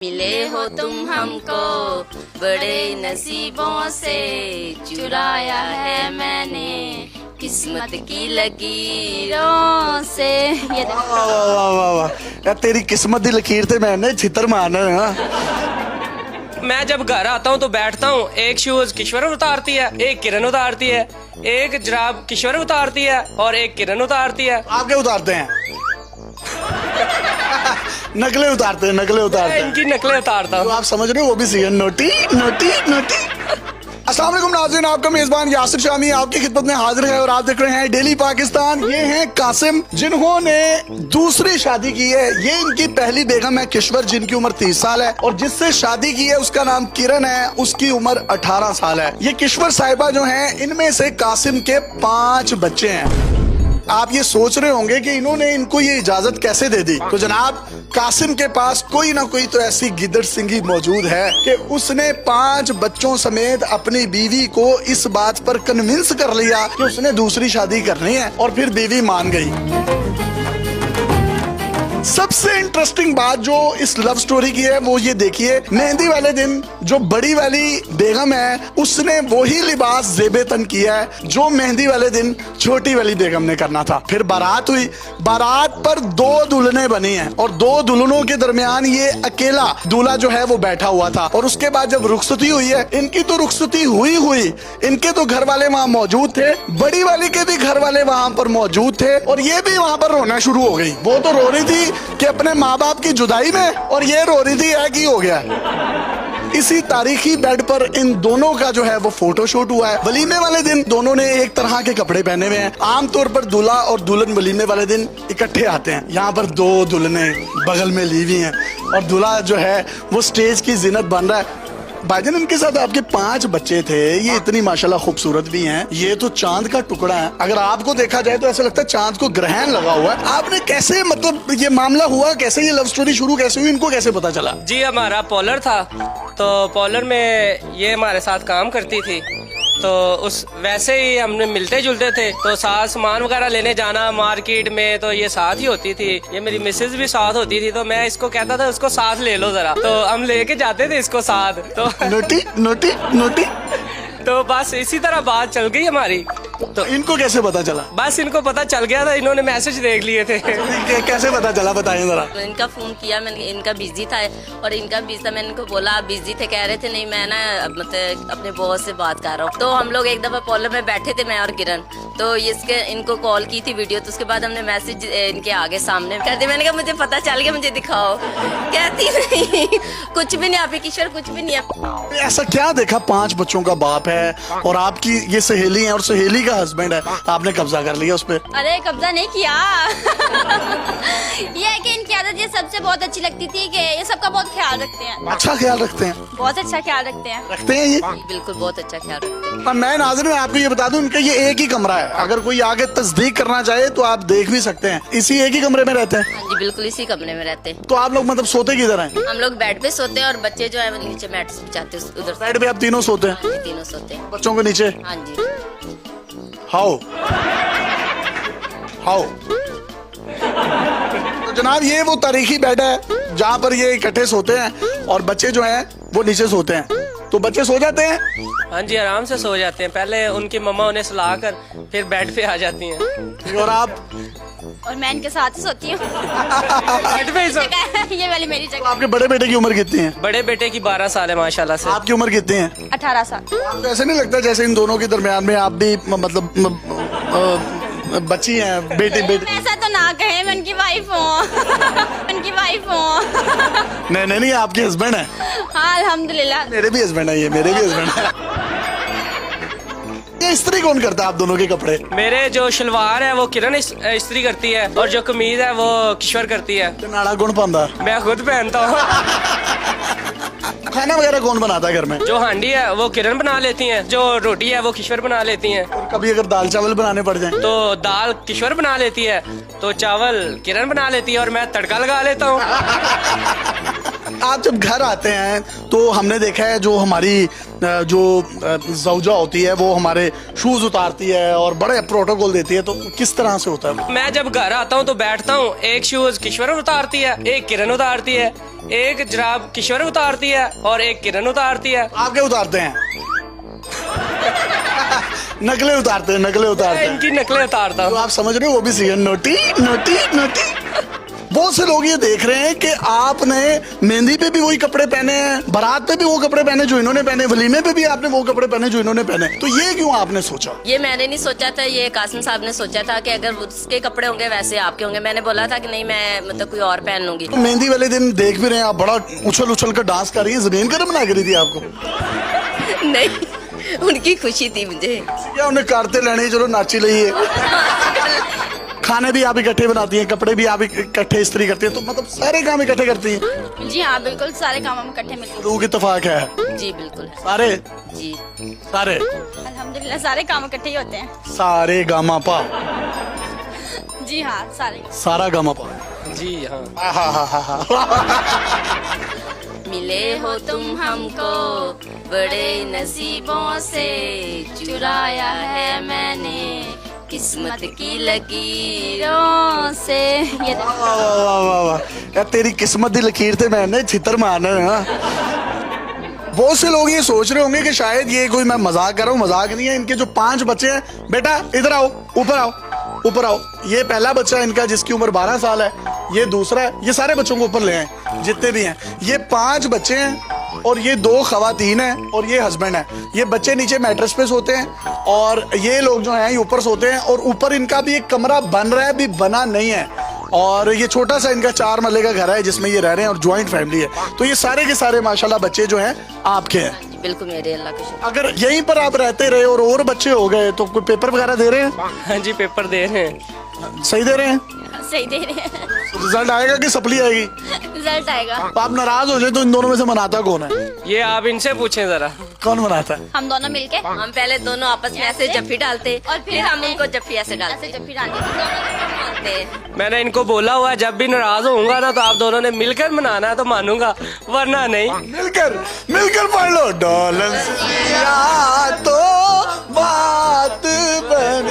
मिले हो तुम हमको बड़े नसीबों से, चुराया है मैंने किस्मत की लकीरों से। ये वाह वाह वाह वाह वाह यार, तेरी किस्मत दी लकीर ते मैंने छितर मारना है ना। मैं जब घर आता हूँ तो बैठता हूँ, एक शूज किश्वर उतारती है, एक किरण उतारती है, एक जराब किश्वर उतारती है और एक किरण उतारती है। आप क्या उतारते हैं? नकलें उतारते हैं, नकलें उतारते हैं। इनकी नकलें उतारता तो हूँ। आप समझ रहे हो, वो भी सही है। Naughty naughty naughty. अस्सलाम वालेकुम नाज़रीन, आपका मेजबान यासिर शामी आपकी खिदमत में हाजिर है और आप देख रहे हैं डेली पाकिस्तान। ये हैं कासिम, जिन्होंने दूसरी शादी की है। ये इनकी पहली बेगम है किश्वर, जिनकी उम्र 30 साल है, और जिससे शादी की है उसका नाम किरण है, उसकी उम्र 18 साल है। ये किश्वर साहिबा जो हैं, इनमें से कासिम के 5 बच्चे हैं। आप ये सोच रहे होंगे कि इन्होंने इनको ये इजाजत कैसे दे दी। तो जनाब, कासिम के पास कोई ना कोई तो ऐसी गिदड़ सिंगी मौजूद है कि उसने 5 बच्चों समेत अपनी बीवी को इस बात पर कन्विंस कर लिया कि उसने दूसरी शादी करनी है, और फिर बीवी मान गई। सबसे इंटरेस्टिंग बात जो इस लव स्टोरी की है वो ये देखिए, मेहंदी वाले दिन जो बड़ी वाली बेगम है उसने वही लिबास ज़ेबे तन किया है जो मेहंदी वाले दिन छोटी वाली बेगम ने करना था। फिर बारात हुई, बारात पर 2 दुल्हनें बनी हैं और 2 दुल्हनों के दरमियान ये अकेला दूल्हा जो है वो बैठा हुआ था। और उसके बाद जब रुखसती हुई है, इनकी तो रुखसती हुई, इनके तो घर वाले वहाँ मौजूद थे, बड़ी वाली के भी घर वाले वहाँ पर मौजूद थे, और ये भी वहाँ पर रोना शुरू हो गई। वो तो रो रही थी कि अपने माँ बाप की जुदाई में, और ये रो रही थी है कि हो गया। इसी तारीखी बेड पर इन दोनों का जो है वो फोटोशूट हुआ है। वलीमे वाले दिन दोनों ने एक तरह के कपड़े पहने हुए हैं। आमतौर पर दूल्हा और दुल्हन वलीमे वाले दिन इकट्ठे आते हैं। यहाँ पर 2 दुल्हनें बगल में ली हुई हैं और दूल्हा जो है वो स्टेज की जिनत बन रहा है। भाईजान, इनके साथ आपके 5 बच्चे थे, ये इतनी माशाल्लाह खूबसूरत भी हैं। ये तो चांद का टुकड़ा है। अगर आपको देखा जाए तो ऐसा लगता है चांद को ग्रहण लगा हुआ है। आपने कैसे, मतलब ये मामला हुआ कैसे, ये लव स्टोरी शुरू कैसे हुई, इनको कैसे पता चला? जी, हमारा पॉलर था, तो पॉलर में ये हमारे साथ काम करती थी, तो उस वैसे ही हमने मिलते जुलते थे। तो साथ सामान वगैरह लेने जाना मार्केट में तो ये साथ ही होती थी। ये मेरी मिसेज भी साथ होती थी, तो मैं इसको कहता था उसको साथ ले लो जरा, तो हम लेके जाते थे इसको साथ। तो नोटी नोटी नोटी। तो बस इसी तरह बात चल गई हमारी। तो इनको कैसे पता चला? बस इनको पता चल गया था, इन्होंने मैसेज देख लिए थे। कैसे पता चला, बताइए जरा। तो इनका फोन किया मैंने, इनका बिजी था और इनका बिजी था। मैंने इनको बोला आप बिजी थे, कह रहे थे नहीं मैं ना मतलब अपने बॉस से बात कर रहा हूँ। तो हम लोग एक दफा पॉलर में बैठे थे, मैं और किरण, तो इसके इनको कॉल की थी वीडियो। तो उसके बाद हमने मैसेज इनके आगे सामने कर दिया। मैंने कहा मुझे पता चल गया, मुझे दिखाओ। कहती नहीं कुछ भी नहीं, आप किशोर कुछ भी नहीं है। ऐसा क्या देखा, 5 बच्चों का बाप है और आपकी ये सहेली है और सहेली का हस्बैंड है, आपने कब्जा कर लिया उस पर? अरे कब्जा नहीं किया। ये है कि इनकी आदत ये सबसे बहुत अच्छी लगती थी कि ये सबका बहुत ख्याल रखते हैं। अच्छा ख्याल रखते हैं? बहुत अच्छा ख्याल रखते हैं। रखते हैं ये? बिल्कुल बहुत अच्छा ख्याल रखते हैं। और मैं नाज़रीन आपको ये बता दूं, इनका ये एक ही कमरा है। अगर कोई आगे तस्दीक करना चाहे तो आप देख भी सकते हैं। इसी एक ही कमरे में रहते हैं? हाँ जी, बिल्कुल इसी कमरे में रहते हैं। तो आप लोग मतलब सोते किधर हैं? हम लोग बेड पे सोते हैं और बच्चे जो है वो नीचे मैट से बिछाते हैं, उधर से। बेड पे आप तीनों सोते हैं? हाँ जी, तीनों सोते हैं। बच्चों को नीचे? हाँ जी। How how. तो जनाब, ये वो तारीखी बेड है जहाँ पर ये इकट्ठे सोते हैं और बच्चे जो हैं वो नीचे सोते हैं। तो बच्चे सो जाते हैं? हाँ जी, आराम से सो जाते हैं। पहले उनकी मम्मा उन्हें सुला कर फिर बेड पे आ जाती हैं। और आप? और मैं इनके साथ ही सोती हूँ। बेड पे ही सो। ये वाली मेरी जगह। आपके बड़े बेटे की उम्र कितनी है? बड़े बेटे की 12 साल है माशाल्लाह से। आपकी उम्र कितनी है? 18 साल। आपको ऐसे नहीं लगता जैसे इन दोनों के दरमियान में आप भी मतलब बच्ची हैं, बेटी बेटी? ऐसा तो ना कहे, मैं उनकी वाइफ हूँ। उनकी वाइफ हूँ। नहीं नहीं नहीं, आपके हस्बैंड है? हाँ अल्हम्दुलिल्लाह। मेरे भी हस्बैंड है, ये मेरे भी हस्बैंड है। ये इस्त्री कौन करता है आप दोनों के कपड़े? मेरे जो शलवार है वो किरण इस्त्री करती है और जो कमीज है वो किश्वर करती है। नाड़ा कौन पांदा? मैं खुद पहनता हूँ। खाना वगैरह कौन बनाता है घर में? जो हांडी है वो किरण बना लेती हैं, जो रोटी है वो किश्वर बना लेती हैं। और कभी अगर दाल चावल बनाने पड़ जाए तो दाल किश्वर बना लेती है, तो चावल किरण बना लेती है और मैं तड़का लगा लेता हूँ। आप जब घर आते हैं तो हमने देखा है जो हमारी जो ज़ौजा होती है वो हमारे शूज उतारती है और बड़े प्रोटोकॉल देती है, तो किस तरह से होता है? मैं जब घर आता हूँ तो बैठता हूँ, एक शूज किश्वर उतारती है, एक किरण उतारती है, एक जराब किश्वर उतारती है और एक किरण उतारती है। आप क्या उतारते हैं? नकलें उतारते हैं, नकलें उतारते हैं। इनकी नकलें उतारता तो हूँ। आप समझ रहे हो, वो भी सीएन नोटी नोटी नोटी। बहुत से लोग ये देख रहे हैं कि आपने मेहंदी पे भी वही कपड़े पहने हैं, बारात पे भी वो कपड़े पहने जो इन्होंने पहने, वलीमे पे भी आपने वो कपड़े पहने जो इन्होंने पहने, तो ये क्यों आपने सोचा? ये मैंने नहीं सोचा था, ये कासिम साहब ने सोचा था कि अगर उसके कपड़े होंगे वैसे आपके होंगे। मैंने बोला था कि नहीं, मैं मतलब कोई और पहन लूंगी। तो मेहंदी वाले दिन देख भी रहे हैं आप बड़ा उछल उछल कर डांस कर रही हैं, जमीन गर्म ना करी थी आपको? नहीं, उनकी खुशी थी मुझे। क्या उन्हें करते लेने, चलो नाची रही खाने भी आप इकट्ठे बनाती हैं, कपड़े भी आप इकट्ठे इस्त्री करती हैं, तो मतलब सारे काम इकट्ठे करती हैं? जी हाँ, बिल्कुल सारे काम हम इकट्ठे मिलकर। रूह की इत्तेफाक है जी बिल्कुल। सारे जी सारे अल्हम्दुलिल्लाह सारे काम इकट्ठे ही होते हैं। सारे गामा पा, जी हाँ, सारे। सारा गामा पा। जी हाँ। मिले हो तुम हमको बड़े नसीबों से, चुराया है मैंने किस्मत की लकीरों से। ये वाह वाह वाह वाह, यार तेरी किस्मत दी लकीर थे मैंने छितर मारना है ना। बहुत से लोग ये सोच रहे होंगे कि शायद ये कोई मैं मजाक कर रहा हूँ, मजाक नहीं है। इनके जो 5 बच्चे हैं, बेटा इधर आओ, ऊपर आओ, ऊपर आओ। ये पहला बच्चा है इनका जिसकी उम्र 12 साल है, ये दूसरा है, ये सारे बच्चों को ऊपर ले आए जितने भी हैं। ये 5 बच्चे हैं और ये 2 खवातीन हैं और ये हस्बैंड है। ये बच्चे नीचे मैट्रेस पे सोते हैं और ये लोग जो हैं ये ऊपर सोते हैं, और ऊपर इनका भी एक कमरा बन रहा है, अभी बना नहीं है। और ये छोटा सा इनका 4 महले का घर है जिसमें ये रह रहे हैं और ज्वाइंट फैमिली है। तो ये सारे के सारे माशाल्लाह बच्चे जो हैं आपके हैं। बिल्कुल मेरे, अल्लाह का शुक्र। अगर यहीं पर आप रहते रहे और बच्चे हो गए तो कोई पेपर वगैरह दे रहे हैं? हाँ जी, पेपर दे रहे हैं। सही दे रहे हैं? सही दे रहे हैं। रिजल्ट आएगा कि सप्ली आएगी? रिजल्ट आएगा। तो आप नाराज हो जाए तो इन दोनों में से मनाता कौन है? ये आप इनसे पूछें जरा। कौन मनाता है? हम दोनों मिलके हम पहले दोनों आपस में ऐसे जफ्फी डालते और फिर हम उनको जफ्फी ऐसे डालते। ऐसे जब फिर आगे मैंने इनको बोला हुआ है जब भी नाराज होऊंगा ना तो आप दोनों ने मिलकर मनाना है तो मानूंगा, वरना नहीं। मिलकर पढ़ लो। डॉलर तो बात बन।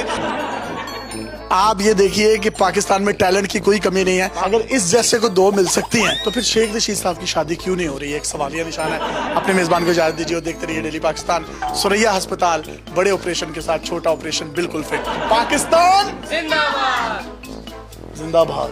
आप ये देखिए कि पाकिस्तान में टैलेंट की कोई कमी नहीं है। अगर इस जैसे को 2 मिल सकती हैं तो फिर शेख रशीद साहब की शादी क्यों नहीं हो रही है? एक सवालिया निशान है। अपने मेजबान को इजाजत दीजिए और देखते रहिए डेली पाकिस्तान। सुरैया अस्पताल बड़े ऑपरेशन के साथ छोटा ऑपरेशन बिल्कुल फिट। पाकिस्तान जिंदाबाद। जिंदाबाद।